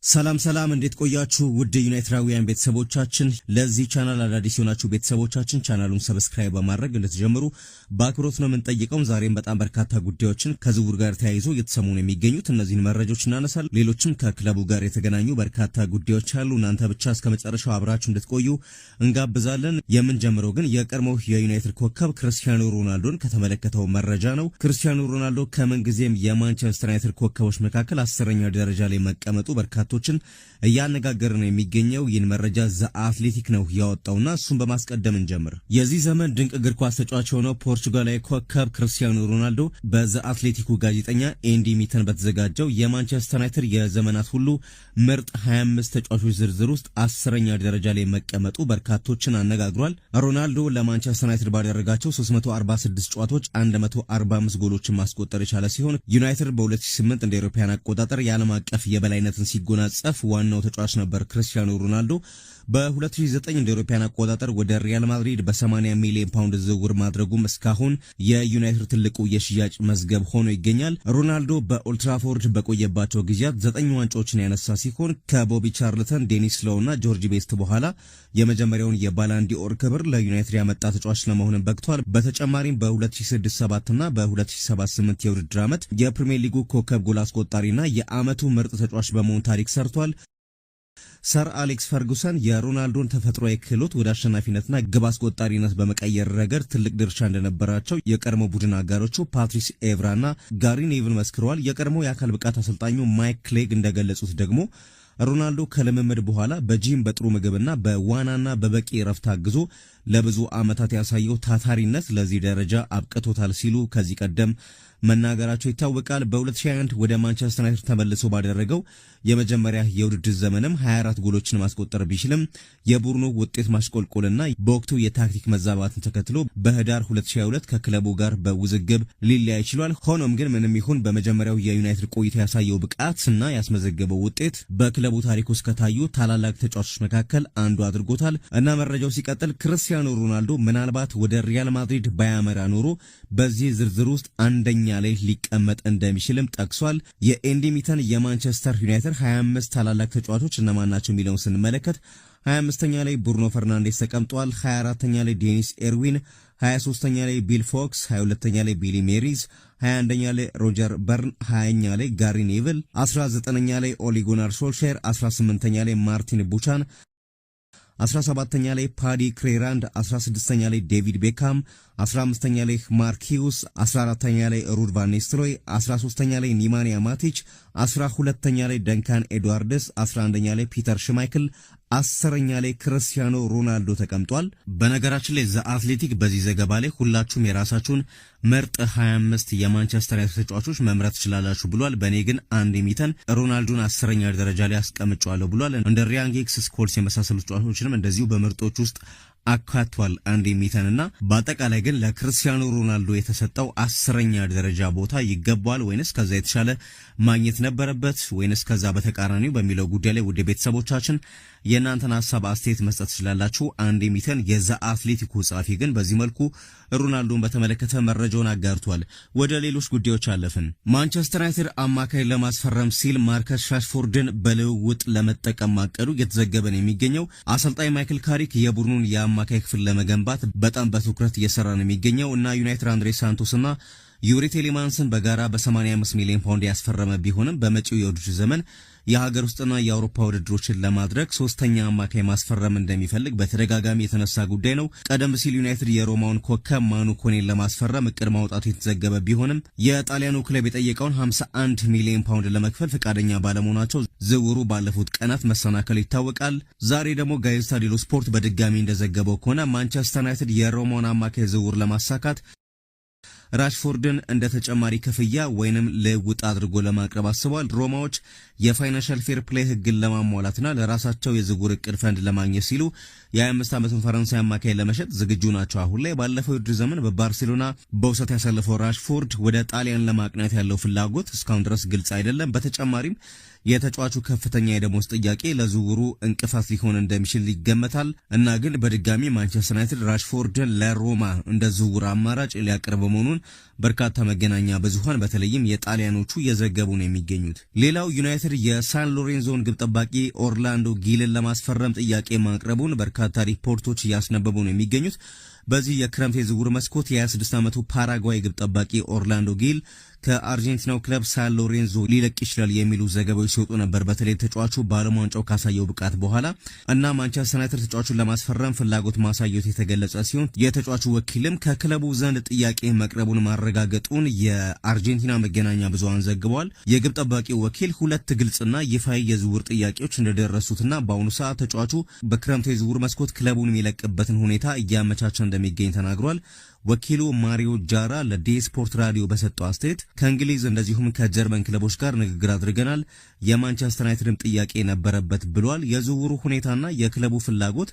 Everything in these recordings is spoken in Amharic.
ሰላም ሰላም እንዴት ቆያችሁ ውድ ዩናይትራዊያን ቤተሰቦቻችን ለዚህ ቻናል አዳዲስ የሆናችሁ ቤተሰቦቻችን ቻናሉን ሰብስክራይብ በማድረግ እንድትጀምሩ በአክብሮት ነው የምንጠይቀው። ዛሬም በጣም በርካታ ጉዳዮችን ከዝውውር ጋር ተያይዞ እየተሰሙ ነው የሚገኙት። እነዚህን መረጃዎች እናነሳለን። ሌሎችም ከክለቡ ጋር የተገናኙ በርካታ ጉዳዮች አሉ። እናንተ ብቻ እስከመጨረሻው አብራችሁ እንድትቆዩ እንጋብዛለን። የምንጀምረው ግን የቀድሞው የዩናይትድ ኮከብ ክርስቲያኖ ሮናልዶን ከተመለከተው መረጃ ነው። ክርስቲያኖ ሮናልዶ ከምንጊዜም የማንቸስተር ዩናይትድ ኮከቦች መካከል 10ኛ ደረጃ ላይ መቀመጡ በርካቶችን እያነጋገረ ነው የሚገኘው። ይህን መረጃ ዘ አትሌቲክ ነው ያወጣውና እሱን በማስቀደም እንጀምር። የዚህ ዘመን ድንቅ እግር ኳስ ተጫዋች የሆነው ፖርቹጋላዊ ኮከብ ክርስቲያኖ ሮናልዶ በዘ አትሌቲኩ ጋዜጠኛ ኤንዲ ሚተን በተዘጋጀው የማንቸስተር ዩናይትድ የዘመናት ሁሉ ምርጥ 25 ተጫዋቾች ዝርዝር ውስጥ 10ኛ ደረጃ ላይ መቀመጡ በርካቶችን አነጋግሯል። ሮናልዶ ለማንቸስተር ዩናይትድ ባደረጋቸው 346 ጨዋታዎች 145 ጎሎችን ማስቆጠር የቻለ ሲሆን ዩናይትድ በ2008 እንደ አውሮፓውያን አቆጣጠር የዓለም አቀፍ የበላይነትን ሲጎናጸፍ ዋናው ተጫዋች ነበር። ክርስቲያኖ ሮናልዶ በ2009 እንደ አውሮፓውያን አቆጣጠር ወደ ሪያል ማድሪድ በ80 ሚሊዮን ፓውንድ ዝውውር ማድረጉም እስካሁን የዩናይትድ ትልቁ የሽያጭ መዝገብ ሆኖ ይገኛል። ሮናልዶ በኦልትራፎርድ በቆየባቸው ጊዜያት 9 ዋንጫዎችን ያነሳ ሲሆን ከቦቢ ቻርልተን፣ ዴኒስ ሎውና ጆርጅ ቤስት በኋላ የመጀመሪያውን የባላን ዲኦር ክብር ለዩናይትድ ያመጣ ተጫዋች ለመሆን በቅቷል። በተጨማሪም በ2006/7 እና በ2007/8 የውድድር ዓመት የፕሪሚየር ሊጉ ኮከብ ጎል አስቆጣሪና የዓመቱ ምርጥ ተጫዋች በመሆን ታሪክ ሰርቷል። ሰር አሌክስ ፈርጉሰን የሮናልዶን ተፈጥሯዊ ክህሎት ወደ አሸናፊነትና ግብ አስቆጣሪነት በመቀየር ረገድ ትልቅ ድርሻ እንደነበራቸው የቀድሞ ቡድን አጋሮቹ ፓትሪስ ኤቭራና ጋሪ ኔቭል መስክረዋል። የቀድሞ የአካል ብቃት አሰልጣኙ ማይክ ክሌግ እንደገለጹት ደግሞ ሮናልዶ ከልምምድ በኋላ በጂም በጥሩ ምግብና በዋናና በበቂ ረፍት አግዞ ለብዙ ዓመታት ያሳየው ታታሪነት ለዚህ ደረጃ አብቅቶታል ሲሉ ከዚህ ቀደም መናገራቸው ይታወቃል። በ2021 ወደ ማንቸስተር ዩናይትድ ተመልሶ ባደረገው የመጀመሪያ የውድድር ዘመንም 24 ጎሎችን ማስቆጠር ቢችልም የቡድኑ ውጤት ማሽቆልቆልና በወቅቱ የታክቲክ መዛባትን ተከትሎ በህዳር 2022 ከክለቡ ጋር በውዝግብ ሊለያይ ችሏል። ሆኖም ግን ምንም ይሁን በመጀመሪያው የዩናይትድ ቆይታ ያሳየው ብቃትና ያስመዘገበው ውጤት በክለቡ ታሪክ ውስጥ ከታዩ ታላላቅ ተጫዋቾች መካከል አንዱ አድርጎታል እና መረጃው ሲቀጥል ክርስቲያኖ ሮናልዶ ምናልባት ወደ ሪያል ማድሪድ ባያመራ ኖሮ በዚህ ዝርዝር ውስጥ አንደኛ ላይ ሊቀመጥ እንደሚችልም ጠቅሷል። የኤንዲ ሚተን የማንቸስተር ዩናይትድ 25 ታላላቅ ተጫዋቾች እነማን ናቸው የሚለውን ስንመለከት 25ኛ ላይ ብሩኖ ፈርናንዴስ ተቀምጧል። 24ኛ ላይ ዴኒስ ኤርዊን፣ 23ኛ ላይ ቢል ፎክስ፣ 22ኛ ላይ ቢሊ ሜሪዝ፣ 21ኛ ላይ ሮጀር በርን፣ 20ኛ ላይ ጋሪ ኔቭል፣ 19ኛ ላይ ኦሊ ጉናር ሶልሼር፣ 18ኛ ላይ ማርቲን ቡቻን፣ 17ኛ ላይ ፓዲ ክሬራንድ፣ 16ኛ ላይ ዴቪድ ቤካም፣ 15ኛ ላይ ማርክ ሂውስ፣ 14ኛ ላይ ሩድ ቫን ኒስተልሮይ፣ 13ኛ ላይ ኒማንያ ማቲች፣ 12ኛ ላይ ደንካን ኤድዋርድስ፣ 11ኛ ላይ ፒተር ሽማይክል፣ 10ኛ ላይ ክርስቲያኖ ሮናልዶ ተቀምጧል። በነገራችን ላይ ዘ አትሌቲክ በዚህ ዘገባ ላይ ሁላችሁም የራሳችሁን ምርጥ 25 የማንቸስተር ዩናይትድ ተጫዋቾች መምረጥ ትችላላችሁ ብሏል። በእኔ ግን አንድ ሚተን ሮናልዶን 10ኛ ደረጃ ላይ አስቀምጫለሁ ብሏል። እንደ ሪያን ጊግስ፣ ስኮልስ የመሳሰሉ ተጫዋቾችንም እንደዚሁ በምርጦች ውስጥ አካቷል አንድ ሚተንና በአጠቃላይ ግን ለክርስቲያኖ ሮናልዶ የተሰጠው 10ኛ ደረጃ ቦታ ይገባዋል ወይንስ ከዛ የተሻለ ማግኘት ነበረበት ወይንስ ከዛ በተቃራኒው በሚለው ጉዳይ ላይ ውድ ቤተሰቦቻችን የእናንተን ሐሳብ አስተያየት መስጠት ትችላላችሁ። አንድ ሚተን የዛ አትሌቲኩ ጻፊ ግን በዚህ መልኩ ሮናልዶን በተመለከተ መረጃውን አጋርቷል። ወደ ሌሎች ጉዳዮች አለፍን። ማንቸስተር ዩናይትድ አማካይ ለማስፈረም ሲል ማርከስ ራሽፎርድን በልውውጥ ለመጠቀም ማቀዱ እየተዘገበ ነው የሚገኘው። አሰልጣኝ ማይክል ካሪክ የቡድኑን የአማካይ ክፍል ለመገንባት በጣም በትኩረት እየሰራ ነው የሚገኘው እና ዩናይትድ አንድሬ ሳንቶስና ዩሪ ቴሌማንስን በጋራ በ85 ሚሊዮን ፓውንድ ያስፈረመ ቢሆንም በመጪው የውድድር ዘመን የሀገር ውስጥና የአውሮፓ ውድድሮችን ለማድረግ ሶስተኛ አማካይ ማስፈረም እንደሚፈልግ በተደጋጋሚ የተነሳ ጉዳይ ነው። ቀደም ሲል ዩናይትድ የሮማውን ኮከብ ማኑ ኮኔን ለማስፈረም እቅድ ማውጣቱ የተዘገበ ቢሆንም የጣሊያኑ ክለብ የጠየቀውን 51 ሚሊዮን ፓውንድ ለመክፈል ፈቃደኛ ባለመሆናቸው ዝውውሩ ባለፉት ቀናት መሰናከሉ ይታወቃል። ዛሬ ደግሞ ጋዜጣ ዴሎ ስፖርት በድጋሚ እንደዘገበው ከሆነ ማንቸስተር ዩናይትድ የሮማውን አማካይ ዝውውር ለማሳካት ራሽፎርድን እንደ ተጨማሪ ክፍያ ወይንም ልውውጥ አድርጎ ለማቅረብ አስበዋል። ሮማዎች የፋይናንሻል ፌር ፕሌይ ህግን ለማሟላትና ለራሳቸው የዝውውር እቅድ ፈንድ ለማግኘት ሲሉ የ25 ዓመቱን ፈረንሳይ አማካይ ለመሸጥ ዝግጁ ናቸው። አሁን ላይ ባለፈው የውድድር ዘመን በባርሴሎና በውሰት ያሳለፈው ራሽፎርድ ወደ ጣሊያን ለማቅናት ያለው ፍላጎት እስካሁን ድረስ ግልጽ አይደለም። በተጨማሪም የተጫዋቹ ከፍተኛ የደሞዝ ጥያቄ ለዝውውሩ እንቅፋት ሊሆን እንደሚችል ይገመታል እና ግን በድጋሚ ማንቸስተር ዩናይትድ ራሽፎርድን ለሮማ እንደ ዝውውር አማራጭ ሊያቀርብ መሆኑን በርካታ መገናኛ ብዙሃን በተለይም የጣሊያኖቹ የዘገቡ ነው የሚገኙት። ሌላው ዩናይትድ የሳን ሎሬንዞን ግብ ጠባቂ ኦርላንዶ ጊልን ለማስፈረም ጥያቄ ማቅረቡን በርካታ ሪፖርቶች እያስነበቡ ነው የሚገኙት። በዚህ የክረምት የዝውውር መስኮት የ26 ዓመቱ ፓራጓይ ግብ ጠባቂ ኦርላንዶ ጊል ከአርጀንቲናው ክለብ ሳን ሎሬንዞ ሊለቅ ይችላል የሚሉ ዘገባዎች ሲወጡ ነበር። በተለይ ተጫዋቹ በዓለም ዋንጫው ካሳየው ብቃት በኋላ እና ማንቸስተር ዩናይትድ ተጫዋቹን ለማስፈረም ፍላጎት ማሳየቱ የተገለጸ ሲሆን የተጫዋቹ ወኪልም ከክለቡ ዘንድ ጥያቄ መቅረቡን ማረጋገጡን የአርጀንቲና መገናኛ ብዙሃን ዘግበዋል። የግብ ጠባቂው ወኪል ሁለት ግልጽና ይፋዊ የዝውውር ጥያቄዎች እንደደረሱትና በአሁኑ ሰዓት ተጫዋቹ በክረምቱ የዝውውር መስኮት ክለቡን የሚለቅበትን ሁኔታ እያመቻቸ እንደሚገኝ ተናግሯል። ወኪሉ ማሪዮ ጃራ ለዲ ስፖርት ራዲዮ በሰጠው አስተያየት ከእንግሊዝ እንደዚሁም ከጀርመን ክለቦች ጋር ንግግር አድርገናል፣ የማንቸስተር ዩናይትድም ጥያቄ ነበረበት ብሏል። የዝውውሩ ሁኔታና የክለቡ ፍላጎት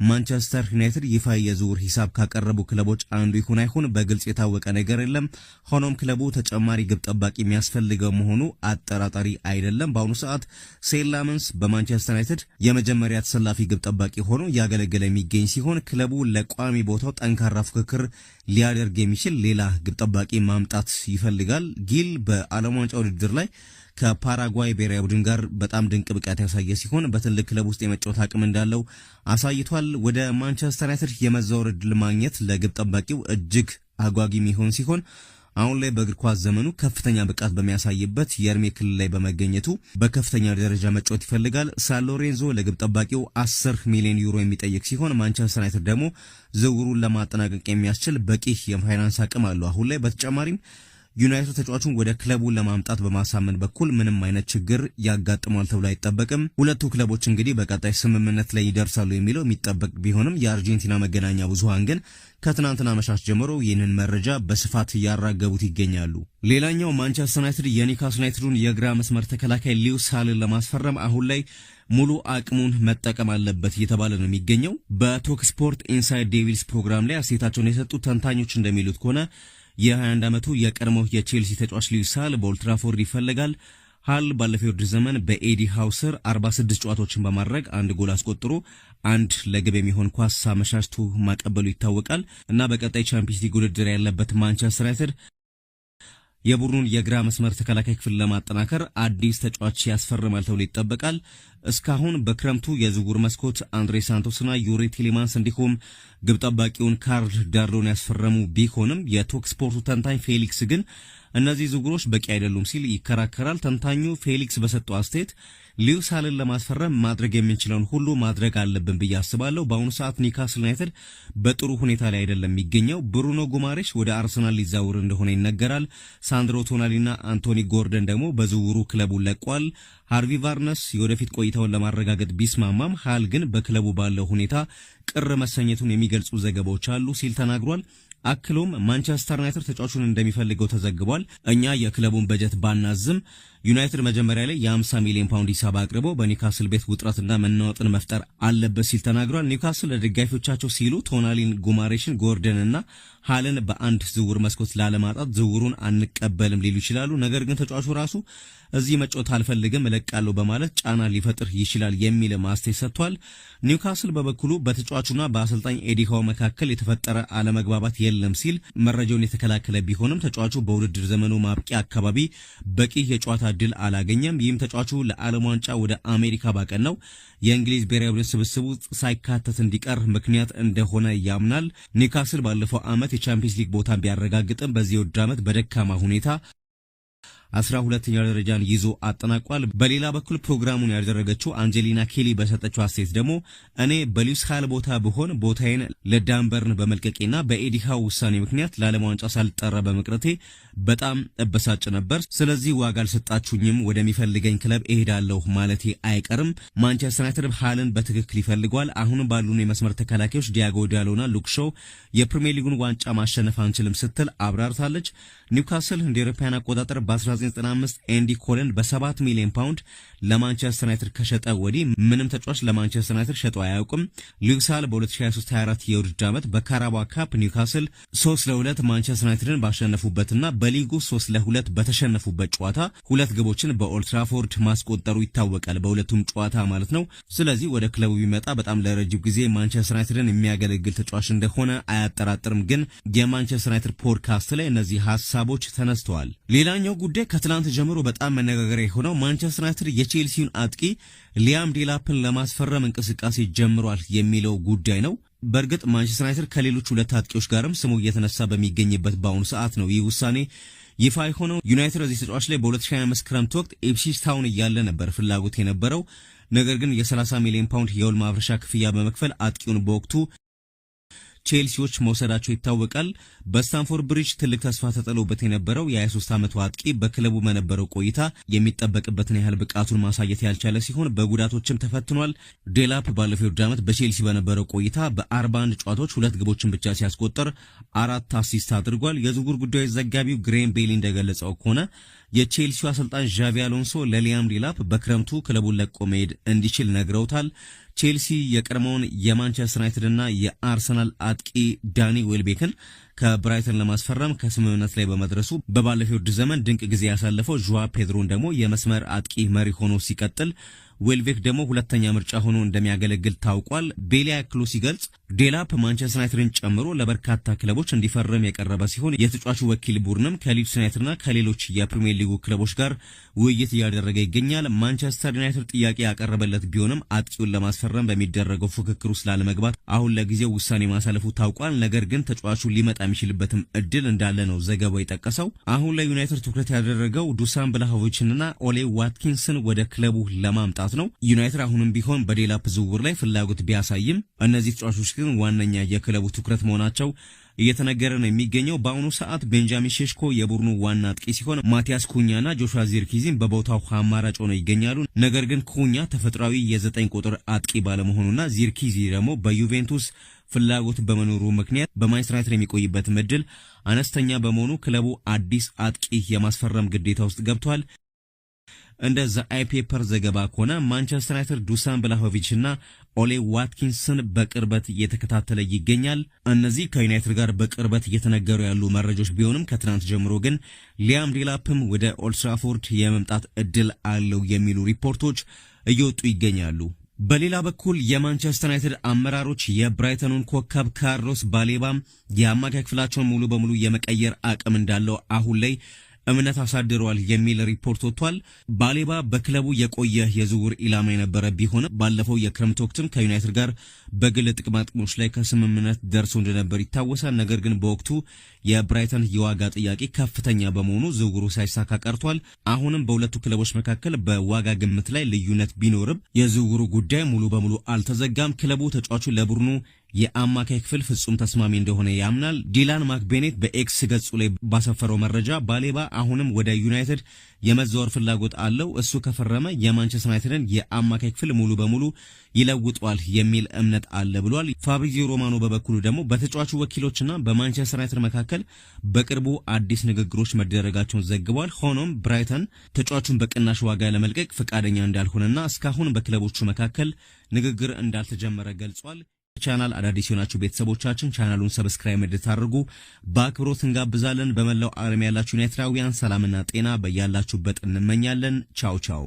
ማንቸስተር ዩናይትድ ይፋ የዝውውር ሂሳብ ካቀረቡ ክለቦች አንዱ ይሁን አይሁን በግልጽ የታወቀ ነገር የለም። ሆኖም ክለቡ ተጨማሪ ግብ ጠባቂ የሚያስፈልገው መሆኑ አጠራጣሪ አይደለም። በአሁኑ ሰዓት ሴላመንስ በማንቸስተር ዩናይትድ የመጀመሪያ ተሰላፊ ግብ ጠባቂ ሆኖ ያገለገለ የሚገኝ ሲሆን ክለቡ ለቋሚ ቦታው ጠንካራ ፉክክር ሊያደርግ የሚችል ሌላ ግብ ጠባቂ ማምጣት ይፈልጋል። ጊል በዓለም ዋንጫ ውድድር ላይ ከፓራጓይ ብሔራዊ ቡድን ጋር በጣም ድንቅ ብቃት ያሳየ ሲሆን በትልቅ ክለብ ውስጥ የመጫወት አቅም እንዳለው አሳይቷል። ወደ ማንቸስተር ዩናይትድ የመዛወር ዕድል ማግኘት ለግብ ጠባቂው እጅግ አጓጊ የሚሆን ሲሆን አሁን ላይ በእግር ኳስ ዘመኑ ከፍተኛ ብቃት በሚያሳይበት የእድሜ ክልል ላይ በመገኘቱ በከፍተኛ ደረጃ መጫወት ይፈልጋል። ሳን ሎሬንዞ ለግብ ጠባቂው 10 ሚሊዮን ዩሮ የሚጠይቅ ሲሆን ማንቸስተር ዩናይትድ ደግሞ ዝውውሩን ለማጠናቀቅ የሚያስችል በቂ የፋይናንስ አቅም አለው አሁን ላይ። በተጨማሪም ዩናይትድ ተጫዋቹን ወደ ክለቡ ለማምጣት በማሳመን በኩል ምንም አይነት ችግር ያጋጥማል ተብሎ አይጠበቅም። ሁለቱ ክለቦች እንግዲህ በቀጣይ ስምምነት ላይ ይደርሳሉ የሚለው የሚጠበቅ ቢሆንም የአርጀንቲና መገናኛ ብዙሃን ግን ከትናንትና መሻሽ ጀምሮ ይህንን መረጃ በስፋት እያራገቡት ይገኛሉ። ሌላኛው ማንቸስተር ዩናይትድ የኒውካስል ዩናይትዱን የግራ መስመር ተከላካይ ሊዩስ ሃልን ለማስፈረም አሁን ላይ ሙሉ አቅሙን መጠቀም አለበት እየተባለ ነው የሚገኘው። በቶክ ስፖርት ኢንሳይድ ዴቪልስ ፕሮግራም ላይ አስተያየታቸውን የሰጡ ተንታኞች እንደሚሉት ከሆነ የ21 ዓመቱ የቀድሞው የቼልሲ ተጫዋች ሊዩስ ሃል በኦልትራፎርድ ይፈልጋል። ሃል ባለፈው ውድድር ዘመን በኤዲ ሃው ስር 46 ጨዋታዎችን በማድረግ አንድ ጎል አስቆጥሮ አንድ ለግብ የሚሆን ኳስ አመቻችቶ ማቀበሉ ይታወቃል እና በቀጣይ ቻምፒየንስ ሊግ ውድድር ያለበት ማንቸስተር ዩናይትድ የቡድኑን የግራ መስመር ተከላካይ ክፍል ለማጠናከር አዲስ ተጫዋች ያስፈርማል ተብሎ ይጠበቃል። እስካሁን በክረምቱ የዝውውር መስኮት አንድሬ ሳንቶስና ዩሪ ቲሊማንስ እንዲሁም ግብ ጠባቂውን ካርል ዳርሎን ያስፈረሙ ቢሆንም የቶክ ስፖርቱ ተንታኝ ፌሊክስ ግን እነዚህ ዝውውሮች በቂ አይደሉም ሲል ይከራከራል። ተንታኙ ፌሊክስ በሰጠው አስተያየት ሊዩስ ሃልን ለማስፈረም ማድረግ የምንችለውን ሁሉ ማድረግ አለብን ብዬ አስባለሁ። በአሁኑ ሰዓት ኒውካስል ዩናይትድ በጥሩ ሁኔታ ላይ አይደለም የሚገኘው። ብሩኖ ጉማሬሽ ወደ አርሰናል ሊዛወር እንደሆነ ይነገራል። ሳንድሮ ቶናሊና አንቶኒ ጎርደን ደግሞ በዝውውሩ ክለቡን ለቋል። ሃርቪ ቫርነስ የወደፊት ቆይታውን ለማረጋገጥ ቢስማማም ሃል ግን በክለቡ ባለው ሁኔታ ቅር መሰኘቱን የሚገልጹ ዘገባዎች አሉ ሲል ተናግሯል። አክሎም ማንቸስተር ዩናይትድ ተጫዋቹን እንደሚፈልገው ተዘግቧል። እኛ የክለቡን በጀት ባናዝም ዩናይትድ መጀመሪያ ላይ የ50 ሚሊዮን ፓውንድ ሂሳብ አቅርቦ በኒውካስል ቤት ውጥረትና መናወጥን መፍጠር አለበት ሲል ተናግሯል። ኒውካስል ለደጋፊዎቻቸው ሲሉ ቶናሊን፣ ጉማሬሽን፣ ጎርደንና ሃልን በአንድ ዝውውር መስኮት ላለማጣት ዝውውሩን አንቀበልም ሊሉ ይችላሉ። ነገር ግን ተጫዋቹ ራሱ እዚህ መጫወት አልፈልግም እለቃለሁ በማለት ጫና ሊፈጥር ይችላል የሚል ማስተያየት ሰጥቷል። ኒውካስል በበኩሉ በተጫዋቹና በአሰልጣኝ ኤዲ ሃው መካከል የተፈጠረ አለመግባባት የለም ሲል መረጃውን የተከላከለ ቢሆንም ተጫዋቹ በውድድር ዘመኑ ማብቂያ አካባቢ በቂ የጨዋታ ድል አላገኘም። ይህም ተጫዋቹ ለዓለም ዋንጫ ወደ አሜሪካ ባቀናው የእንግሊዝ ብሔራዊ ቡድን ስብስብ ውስጥ ሳይካተት እንዲቀር ምክንያት እንደሆነ ያምናል። ኒውካስል ባለፈው ዓመት የቻምፒየንስ ሊግ ቦታን ቢያረጋግጥም በዚህ ውድድር ዓመት በደካማ ሁኔታ 12ኛ ደረጃን ይዞ አጠናቋል። በሌላ በኩል ፕሮግራሙን ያደረገችው አንጀሊና ኬሊ በሰጠችው አስተያየት ደግሞ እኔ በሊዩስ ሃል ቦታ ብሆን ቦታዬን ለዳንበርን በመልቀቄና በኤዲ ሃው ውሳኔ ምክንያት ለዓለም ዋንጫ ሳልጠራ በመቅረቴ በጣም እበሳጭ ነበር። ስለዚህ ዋጋ አልሰጣችሁኝም፣ ወደሚፈልገኝ ክለብ እሄዳለሁ ማለቴ አይቀርም። ማንቸስተር ዩናይትድ ሃልን በትክክል ይፈልጓል። አሁንም ባሉን የመስመር ተከላካዮች ዲያጎ ዳሎና ሉክ ሾው የፕሪሚየር ሊጉን ዋንጫ ማሸነፍ አንችልም ስትል አብራርታለች። ኒውካስል እንደ አውሮፓውያን አቆጣጠር በ19 በ1995 ኤንዲ ኮለን በ7 ሚሊዮን ፓውንድ ለማንቸስተር ዩናይትድ ከሸጠ ወዲህ ምንም ተጫዋች ለማንቸስተር ዩናይትድ ሸጦ አያውቅም። ሉዊስ ሃል በ2023-24 የውድድር ዓመት በካራባኦ ካፕ ኒውካስል 3-2 ማንቸስተር ዩናይትድን ባሸነፉበትና በሊጉ 3-2 በተሸነፉበት ጨዋታ 2 ግቦችን በኦልድ ትራፎርድ ማስቆጠሩ ይታወቃል፣ በሁለቱም ጨዋታ ማለት ነው። ስለዚህ ወደ ክለቡ ቢመጣ በጣም ለረጅም ጊዜ ማንቸስተር ዩናይትድን የሚያገለግል ተጫዋች እንደሆነ አያጠራጥርም። ግን የማንቸስተር ዩናይትድ ፖድካስት ላይ እነዚህ ሐሳቦች ተነስተዋል። ሌላኛው ጉዳይ ከትላንት ጀምሮ በጣም መነጋገሪያ የሆነው ማንቸስተር ዩናይትድ የቼልሲውን አጥቂ ሊያም ዴላፕን ለማስፈረም እንቅስቃሴ ጀምሯል የሚለው ጉዳይ ነው። በእርግጥ ማንቸስተር ዩናይትድ ከሌሎች 2 አጥቂዎች ጋርም ስሙ እየተነሳ በሚገኝበት በአሁኑ ሰዓት ነው ይህ ውሳኔ ይፋ የሆነው። ዩናይትድ እዚህ ተጫዋች ላይ በ2025 ክረምት ወቅት ኢፕስዊች ታውን እያለ ነበር ፍላጎት የነበረው። ነገር ግን የ30 ሚሊዮን ፓውንድ የውል ማፍረሻ ክፍያ በመክፈል አጥቂውን በወቅቱ ቼልሲዎች መውሰዳቸው ይታወቃል። በስታንፎርድ ብሪጅ ትልቅ ተስፋ ተጥሎበት የነበረው የ23 ዓመቱ አጥቂ በክለቡ በነበረው ቆይታ የሚጠበቅበትን ያህል ብቃቱን ማሳየት ያልቻለ ሲሆን በጉዳቶችም ተፈትኗል። ዴላፕ ባለፈው ውድድር ዓመት በቼልሲ በነበረው ቆይታ በ41 ጨዋታዎች 2 ግቦችን ብቻ ሲያስቆጠር 4 አሲስት አድርጓል። የዝውውር ጉዳዮች ዘጋቢው ግሬም ቤሊ እንደገለጸው ከሆነ የቼልሲው አሰልጣኝ ዣቪ አሎንሶ ለሊያም ዴላፕ በክረምቱ ክለቡን ለቆ መሄድ እንዲችል ነግረውታል። ቼልሲ የቀድሞውን የማንቸስተር ዩናይትድ እና የአርሰናል አጥቂ ዳኒ ዌልቤክን ከብራይተን ለማስፈረም ከስምምነት ላይ በመድረሱ በባለፈው ውድድር ዘመን ድንቅ ጊዜ ያሳለፈው ዡዋ ፔድሮን ደግሞ የመስመር አጥቂ መሪ ሆኖ ሲቀጥል ዌልቤክ ደግሞ ሁለተኛ ምርጫ ሆኖ እንደሚያገለግል ታውቋል። ቤሊ አክሎ ሲገልጽ ዴላፕ ማንቸስተር ዩናይትድን ጨምሮ ለበርካታ ክለቦች እንዲፈርም የቀረበ ሲሆን የተጫዋቹ ወኪል ቡድንም ከሊድስ ዩናይትድና ከሌሎች የፕሪሚየር ሊጉ ክለቦች ጋር ውይይት እያደረገ ይገኛል። ማንቸስተር ዩናይትድ ጥያቄ ያቀረበለት ቢሆንም አጥቂውን ለማስፈረም በሚደረገው ፉክክር ውስጥ ላለመግባት አሁን ለጊዜው ውሳኔ ማሳለፉ ታውቋል። ነገር ግን ተጫዋቹ ሊመጣ የሚችልበትም እድል እንዳለ ነው ዘገባው የጠቀሰው። አሁን ላይ ዩናይትድ ትኩረት ያደረገው ዱሳን ብላሆቪችንና ኦሌ ዋትኪንስን ወደ ክለቡ ለማምጣት ነው። ዩናይትድ አሁንም ቢሆን በዴላፕ ዝውውር ላይ ፍላጎት ቢያሳይም እነዚህ ተጫዋቾች ግን ዋነኛ የክለቡ ትኩረት መሆናቸው እየተነገረ ነው የሚገኘው። በአሁኑ ሰዓት ቤንጃሚን ሼሽኮ የቡድኑ ዋና አጥቂ ሲሆን ማቲያስ ኩኛና ጆሹዋ ዚርክዚን በቦታው አማራጭ ሆነው ይገኛሉ። ነገር ግን ኩኛ ተፈጥሯዊ የ9 ቁጥር አጥቂ ባለመሆኑና ዚርክዚ ደግሞ በዩቬንቱስ ፍላጎት በመኖሩ ምክንያት በማንቸስተር ዩናይትድ የሚቆይበት እድል አነስተኛ በመሆኑ ክለቡ አዲስ አጥቂ የማስፈረም ግዴታ ውስጥ ገብቷል። እንደ ዘ አይፔፐር ዘገባ ከሆነ ማንቸስተር ዩናይትድ ዱሳን ብላሆቪችና ኦሌ ዋትኪንስን በቅርበት እየተከታተለ ይገኛል። እነዚህ ከዩናይትድ ጋር በቅርበት እየተነገሩ ያሉ መረጃዎች ቢሆንም ከትናንት ጀምሮ ግን ሊያም ዴላፕም ወደ ኦልድ ትራፎርድ የመምጣት እድል አለው የሚሉ ሪፖርቶች እየወጡ ይገኛሉ። በሌላ በኩል የማንቸስተር ዩናይትድ አመራሮች የብራይተኑን ኮከብ ካርሎስ ባሌባም የአማካይ ክፍላቸውን ሙሉ በሙሉ የመቀየር አቅም እንዳለው አሁን ላይ እምነት አሳድረዋል የሚል ሪፖርት ወጥቷል። ባሌባ በክለቡ የቆየ የዝውውር ኢላማ የነበረ ቢሆን ባለፈው የክረምት ወቅትም ከዩናይትድ ጋር በግል ጥቅማጥቅሞች ላይ ከስምምነት ደርሶ እንደነበር ይታወሳል። ነገር ግን በወቅቱ የብራይተን የዋጋ ጥያቄ ከፍተኛ በመሆኑ ዝውውሩ ሳይሳካ ቀርቷል። አሁንም በሁለቱ ክለቦች መካከል በዋጋ ግምት ላይ ልዩነት ቢኖርም የዝውውሩ ጉዳይ ሙሉ በሙሉ አልተዘጋም። ክለቡ ተጫዋቹ ለቡድኑ የአማካይ ክፍል ፍጹም ተስማሚ እንደሆነ ያምናል። ዲላን ማክቤኔት በኤክስ ገጹ ላይ ባሰፈረው መረጃ ባሌባ አሁንም ወደ ዩናይትድ የመዘዋወር ፍላጎት አለው። እሱ ከፈረመ የማንቸስተር ዩናይትድን የአማካይ ክፍል ሙሉ በሙሉ ይለውጧል የሚል እምነት አለ ብሏል። ፋብሪዚዮ ሮማኖ በበኩሉ ደግሞ በተጫዋቹ ወኪሎችና በማንቸስተር ዩናይትድ መካከል በቅርቡ አዲስ ንግግሮች መደረጋቸውን ዘግቧል። ሆኖም ብራይተን ተጫዋቹን በቅናሽ ዋጋ ለመልቀቅ ፈቃደኛ እንዳልሆነና እስካሁን በክለቦቹ መካከል ንግግር እንዳልተጀመረ ገልጿል። ቻናል አዳዲስ የሆናችሁ ቤተሰቦቻችን ቻናሉን ሰብስክራይብ እንድታደርጉ በአክብሮት እንጋብዛለን። በመላው ዓለም ያላችሁ ዩናይትዳውያን ሰላምና ጤና በያላችሁበት እንመኛለን። ቻው ቻው።